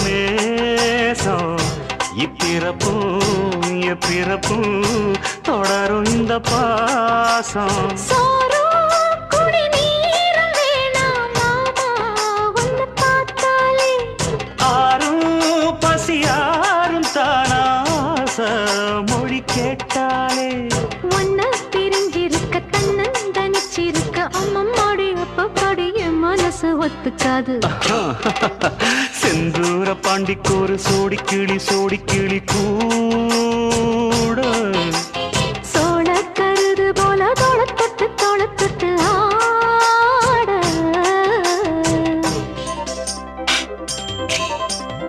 நேசம் இப்பிறப்பும் எப்பிறப்பும் தொடரும் இந்த பாசம் ஆரும் பசியாரும் தானாச மொழி கேட்டாலே ஒன்ன பிரிஞ்சிருக்க தன்னந்தனிச்சிருக்க அம்மம்மாடி அப்பப்பாடி என் மனசு ஒத்துக்காது செந்தூர பாண்டிக்கு ஒரு சோடி கிளி கூ